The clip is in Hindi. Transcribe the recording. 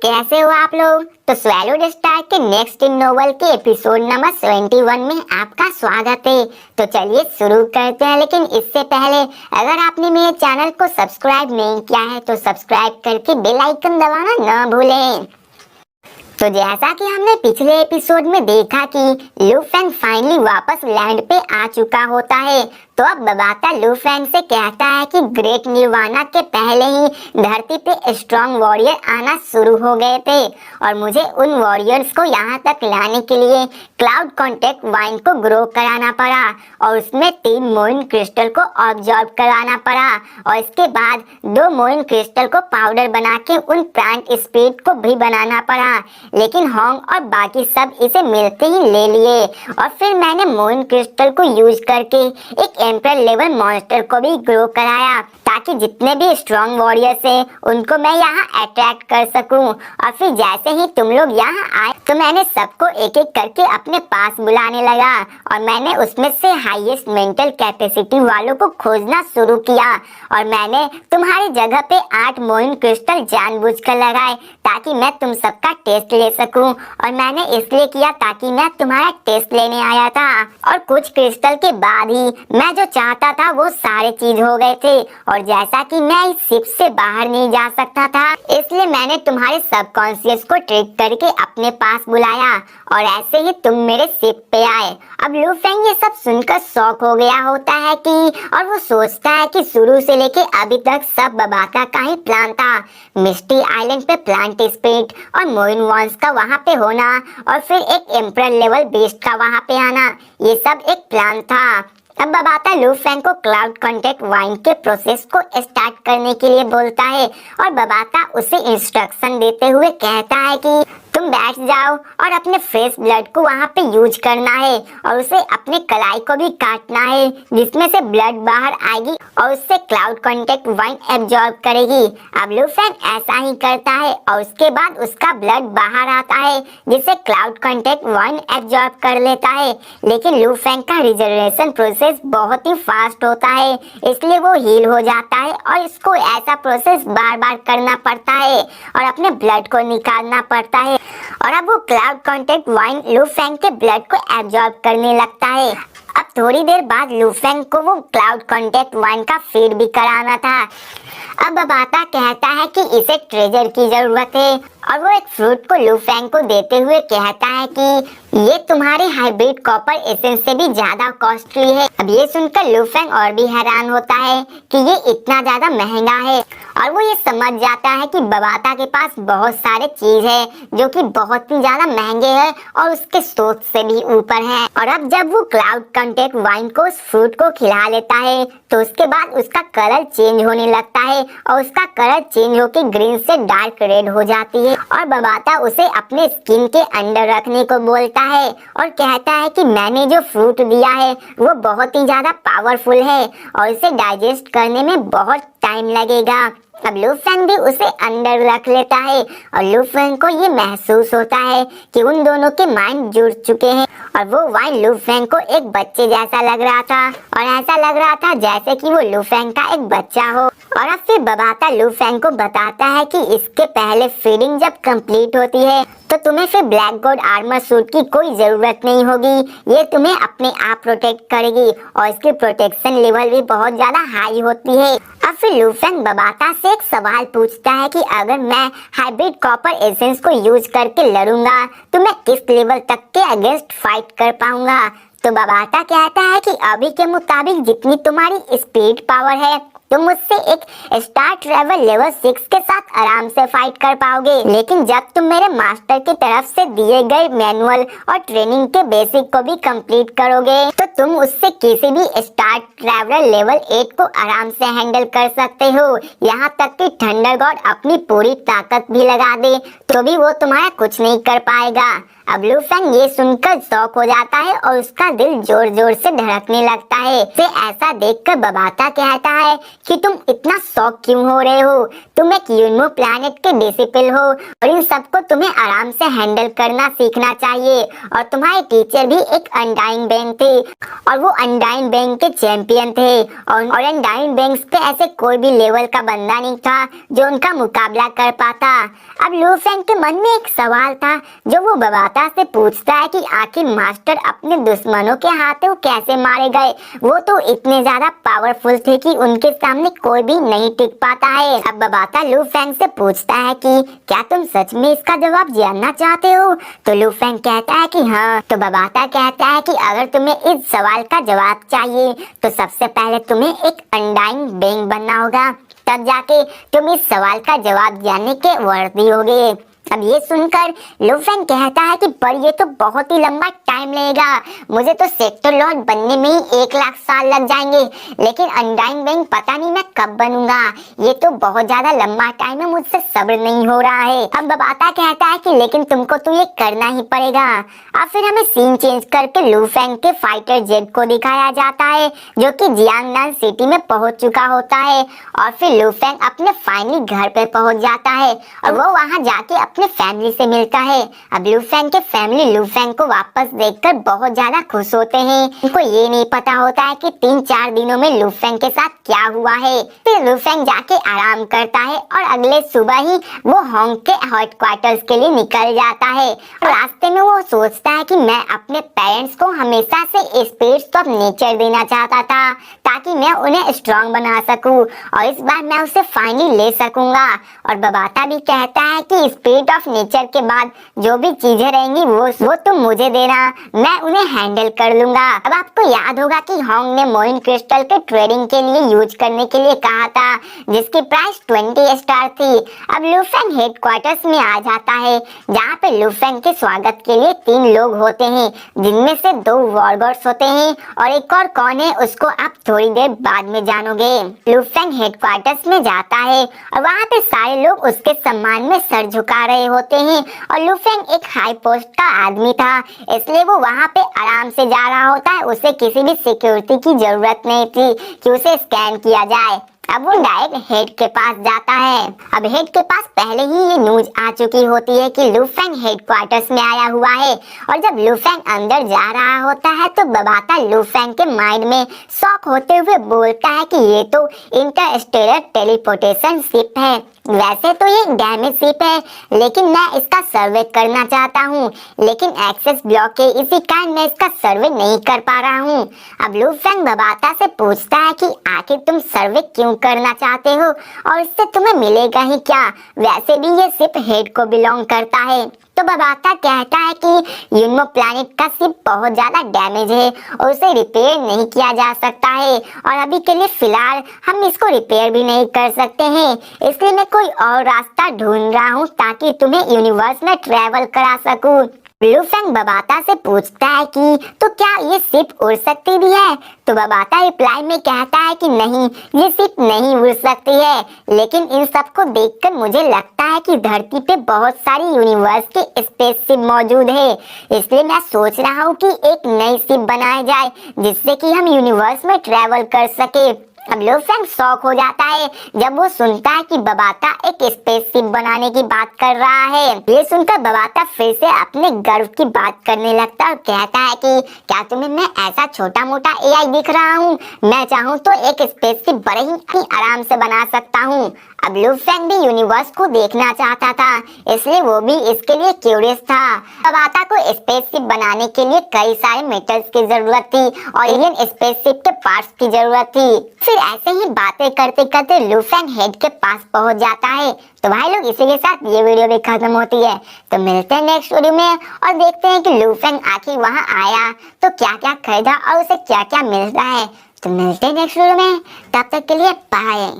कैसे हो आप लोग। तो स्वैलोड स्टार के नेक्स्ट इन नोवेल के एपिसोड नंबर 71 में आपका स्वागत है। तो चलिए शुरू करते हैं, लेकिन इससे पहले अगर आपने मेरे चैनल को सब्सक्राइब नहीं किया है तो सब्सक्राइब करके बेल आइकन दबाना ना भूलें। तो जैसा कि हमने पिछले एपिसोड में देखा कि लू फेंग फाइनली वापस लैंड पे आ चुका होता है, तो अब बबाता लू फेंग से कहता है कि ग्रेट निर्वाणा के पहले ही धरती पे स्ट्रॉन्ग वॉरियर आना शुरू हो गए थे और मुझे उन वॉरियर्स को यहाँ तक लाने के लिए क्लाउड कॉन्टेक्ट वाइन को ग्रो कराना पड़ा और उसमें 3 मोइन क्रिस्टल को ऑब्जॉर्व कराना पड़ा और इसके बाद 2 मोइन क्रिस्टल को पाउडर बना के उन प्लांट स्पिरिट को भी बनाना पड़ा, लेकिन होंग और बाकी सब इसे मिलते ही ले लिए। और फिर मैंने मोइन क्रिस्टल को यूज करके एक एम्पर लेवल मॉन्स्टर को भी ग्रो कराया ताकि जितने भी स्ट्रॉन्ग वॉरियर्स हैं उनको मैं यहाँ अट्रैक्ट कर सकूं। और फिर जैसे ही तुम लोग यहाँ आए तो मैंने सबको एक एक करके अपने पास बुलाने लगा और मैंने उसमें से हाईएस्ट मेंटल कैपेसिटी वालों को खोजना शुरू किया और मैंने तुम्हारी जगह पे 8 मोइन क्रिस्टल जानबूझकर लगाए ताकि मैं तुम सबका टेस्ट ले सकूं। और मैंने इसलिए किया ताकि मैं तुम्हारा टेस्ट लेने आया था और कुछ क्रिस्टल के बाद ही मैं जो चाहता था वो सारे चीज हो गए थे। और जैसा कि मैं इस शिप से बाहर नहीं जा सकता था, इसलिए मैंने तुम्हारे सबकॉन्शियस को ट्रिक करके अपने पास बुलाया और ऐसे ही तुम मेरे शिप पे आए। अब लू फेंग ये सब सुनकर शॉक हो गया होता है कि और वो सोचता है कि शुरू से लेके अभी तक सब बबाता का ही प्लान था। मिस्टी आइलैंड पे प्लांट स्पिरिट और मोइन वॉन्स का वहाँ पे होना और फिर एक एम्परर लेवल बेस्ट का वहाँ पे आना, ये सब एक प्लान था। अब बबाता लू फेंग को क्लाउड कॉन्टेक्ट वाइन के प्रोसेस को स्टार्ट करने के लिए बोलता है और बबाता उसे इंस्ट्रक्शन देते हुए कहता है कि तुम बैठ जाओ और अपने फ्रेश ब्लड को वहाँ पे यूज करना है और उसे अपने कलाई को भी काटना है जिसमें से ब्लड बाहर आएगी और उससे क्लाउड कॉन्टेक्ट वाइन एब्जॉर्ब करेगी। अब लू फेंग ऐसा ही करता है और उसके बाद उसका ब्लड बाहर आता है जिसे क्लाउड कॉन्टेक्ट वाइन एब्जॉर्ब कर लेता है। लेकिन लू फेंग का रिजनरेशन प्रोसेस बहुत ही फास्ट होता है, इसलिए वो हील हो जाता है और इसको ऐसा प्रोसेस बार बार करना पड़ता है और अपने ब्लड को निकालना पड़ता है। और अब वो क्लाउड कॉन्टेक्ट वाइन लू फेंग के ब्लड को एब्जॉर्ब करने लगता है। अब थोड़ी देर बाद लू फेंग को वो क्लाउड कॉन्टेक्ट वाइन का फीड भी कराना था। अब बबाता कहता है कि इसे ट्रेजर की जरूरत है और वो एक फ्रूट को लू फेंग को देते हुए कहता है कि ये तुम्हारे हाइब्रिड कॉपर एसेंस से भी ज्यादा कॉस्टली है। अब ये सुनकर लू फेंग और भी हैरान होता है कि ये इतना ज्यादा महंगा है और वो ये समझ जाता है कि बबाता के पास बहुत सारे चीज है जो कि बहुत ही ज्यादा महंगे हैं और उसके सोच से भी ऊपर है। और अब जब वो क्लाउड कॉन्टेक्ट वाइन को उस फ्रूट को खिला लेता है तो उसके बाद उसका कलर चेंज होने लगता है और उसका कलर चेंज होकर ग्रीन से डार्क रेड हो जाती है और बबाता उसे अपने स्किन के अंदर रखने को बोलता है और कहता है कि मैंने जो फ्रूट दिया है वो बहुत ही ज्यादा पावरफुल है और इसे डाइजेस्ट करने में बहुत टाइम लगेगा। अब लू फेंग भी उसे अंदर रख लेता है और लू फेंग को ये महसूस होता है कि उन दोनों के माइंड जुड़ चुके हैं और वो वाइन लू फेंग को एक बच्चे जैसा लग रहा था और ऐसा लग रहा था जैसे कि वो लू फेंग का एक बच्चा हो। और अब फिर बबाता लू फेंग को बताता है कि इसके पहले फीडिंग जब कंप्लीट होती है तो तुम्हें फिर ब्लैक गॉड आर्मर सूट की कोई जरूरत नहीं होगी, ये तुम्हें अपने आप प्रोटेक्ट करेगी और इसकी प्रोटेक्शन लेवल भी बहुत ज्यादा हाई होती है। अब फिर लू फेंग बबाता से एक सवाल पूछता है कि अगर मैं हाइब्रिड कॉपर एसेंस को यूज करके लड़ूंगा तो मैं किस लेवल तक के अगेंस्ट फाइट कर पाऊंगा। तो बबाता कहता है कि अभी के मुताबिक जितनी तुम्हारी स्पीड पावर है तुम मुझसे एक स्टार ट्रेवल लेवल 6 के साथ आराम से फाइट कर पाओगे, लेकिन जब तुम मेरे मास्टर की तरफ से दिए गए मैनुअल और ट्रेनिंग के बेसिक को भी कंप्लीट करोगे तो तुम उससे किसी भी स्टार ट्रेवलर लेवल 8 को आराम से हैंडल कर सकते हो। यहाँ तक कि थंडर गॉड अपनी पूरी ताकत भी लगा दे तो भी वो तुम्हारा कुछ नहीं कर पाएगा। अब लू फेंग ये सुनकर शॉक हो जाता है और उसका दिल जोर जोर से धड़कने लगता है। फिर ऐसा देखकर बबाता कहता है कि तुम इतना शॉक क्यों हो रहे हो, तुम एक यूनमो प्लैनेट के डिसिपल हो और इन सबको तुम्हें आराम से हैंडल करना सीखना चाहिए। और तुम्हारे टीचर भी एक अनडाइन बैंक थे और वो अनडाइन बैंक के चैंपियन थे और अनडाइन बैंक पे ऐसे कोई भी लेवल का बंदा नहीं था जो उनका मुकाबला कर पाता। अब लू फेंग के मन में एक सवाल था जो वो बबाता से पूछता है कि आखिर मास्टर अपने दुश्मनों के हाथों कैसे मारे गए। वो तो इतने ज्यादा पावरफुल थे कि उनके सामने कोई भी नहीं टिक पाता है। अब बबाता लू फेंग से पूछता है कि क्या तुम सच में इसका जवाब जानना चाहते हो? तो लू फेंग कहता है कि हाँ। तो बबाता कहता है कि अगर तुम्हें इस सवाल का जवाब चाहिए तो सबसे पहले तुम्हें एक अनडाइंग बेइंग बनना होगा, तब जाके तुम इस सवाल का जवाब जानने के वर्दी होगे। अब ये सुनकर लू फेंग कहता है कि पर ये तो बहुत ही लंबा टाइम लगेगा, मुझे तो सेक्टर लॉर्ड बनने में ही 1 लाख साल लग जाएंगे, लेकिन अनडाइंग बेइंग पता नहीं मैं कब बनूंगा, ये तो बहुत ज्यादा लंबा टाइम है, मुझसे सब्र नहीं हो रहा है। अब बबाता कहता है कि लेकिन तुमको तो ये करना ही पड़ेगा। अब फिर हमें सीन चेंज करके लू फेंग के फाइटर जेट को दिखाया जाता है जो कि जियांगनान सिटी में पहुंच चुका होता है। और फिर लू फेंग अपने फाइनली घर पे पहुंच जाता है और वो वहां जाके अपने फैमिली से मिलता है। अब लू फेंग के फैमिली लू फेंग को वापस देखकर बहुत ज्यादा खुश होते हैं। उनको ये नहीं पता होता है कि 3-4 दिनों में लू फेंग के साथ क्या हुआ है। फिर लू फेंग जाके आराम करता है और अगले सुबह ही वो होंग के हेडक्वार्टर्स के लिए निकल जाता है। रास्ते में वो सोचता है कि मैं अपने पेरेंट्स को हमेशा से स्पिरिट्स ऑफ नेचर देना चाहता था ताकि मैं उन्हें स्ट्रॉन्ग बना सकूं और इस बार मैं उसे फाइनली ले सकूंगा। और बबाता भी कहता है कि स्पिरिट ऑफ नेचर के बाद जो भी चीजें रहेंगी वो तुम मुझे देना, मैं उन्हें हैंडल कर लूंगा। अब आपको याद होगा कि होंग ने मोइन क्रिस्टल के ट्रेडिंग के लिए यूज करने के लिए कहा था जिसकी प्राइस 20 स्टार थी। अब लू फेंग हेडक्वार्टर्स में आ जाता है जहाँ पे लू फेंग के स्वागत के लिए 3 लोग होते हैं जिनमें से 2 वॉरगॉड्स होते हैं और एक और कौन है उसको आप थोड़ी देर बाद में जानोगे। लू फेंग हेडक्वार्टर्स में जाता है और वहाँ पे सारे लोग उसके सम्मान में सर झुका रहे होते हैं और लू फेंग एक हाई पोस्ट का आदमी था इसलिए वो वहाँ पे आराम से जा रहा होता है। उसे किसी भी सिक्योरिटी की जरूरत नहीं थी कि उसे स्कैन किया जाए। अब वो डायरेक्ट हेड के पास जाता है। अब हेड के पास पहले ही ये न्यूज आ चुकी होती है कि लू फेंग हेडक्वार्टर्स में आया हुआ है और जब लू फेंग अंदर जा रहा होता है तो बबाता लू फेंग के माइंड में शॉक होते हुए बोलता है कि ये तो इंटरस्टेलर टेलीपोर्टेशन शिप है। वैसे तो ये डैमेज शिप है लेकिन मैं इसका सर्वे करना चाहता हूँ, लेकिन एक्सेस ब्लॉक है इसी कारण मैं इसका सर्वे नहीं कर पा रहा हूँ। अब लू फेंग बबाता से पूछता है कि आखिर तुम सर्वे क्यों करना चाहते हो और इससे तुम्हें मिलेगा ही क्या, वैसे भी ये शिप हेड को बिलोंग करता है। तो बबाता कहता है कि यूनमो प्लैनेट का शिप बहुत ज्यादा डैमेज है और उसे रिपेयर नहीं किया जा सकता है और अभी के लिए फिलहाल हम इसको रिपेयर भी नहीं कर सकते हैं, इसलिए मैं कोई और रास्ता ढूंढ रहा हूँ ताकि तुम्हें यूनिवर्स में ट्रेवल करा सकूं। लू फेंग बबाता से पूछता है कि तो क्या ये शिप उड़ सकती भी है? तो बबाता रिप्लाई में कहता है कि नहीं, ये शिप नहीं उड़ सकती है, लेकिन इन सब को देखकर मुझे लगता है कि धरती पे बहुत सारी यूनिवर्स की स्पेसशिप मौजूद है, इसलिए मैं सोच रहा हूँ कि एक नई शिप बनाई जाए जिससे कि हम यूनिवर्स में ट्रेवल कर सके। अब लू फेंग शॉक हो जाता है जब वो सुनता है कि बबाता एक स्पेसशिप बनाने की बात कर रहा है। ये सुनकर बबाता फिर से अपने गर्व की बात करने लगता है और कहता है कि क्या तुम्हें मैं ऐसा छोटा मोटा एआई दिख रहा हूँ? मैं चाहूँ तो एक स्पेसशिप बड़े ही आराम से बना सकता हूँ। अब लू फेंग भी यूनिवर्स को देखना चाहता था इसलिए वो भी इसके लिए क्यूरियस था। बबाता को स्पेसशिप बनाने के लिए कई सारे मेटल्स की जरूरत थी और एलियन स्पेसशिप के पार्ट्स की जरूरत थी। फिर ऐसे ही बातें करते करते लू फेंग हेड के पास पहुंच जाता है। तो भाई लोग इसी के साथ ये वीडियो भी खत्म होती है। तो मिलते हैं नेक्स्ट वीडियो में और देखते हैं कि लू फेंग आखिर वहां आया तो क्या क्या खरीदा और उसे क्या क्या मिलता है। तो मिलते हैं नेक्स्ट वीडियो में, तब तक के लिए बाय।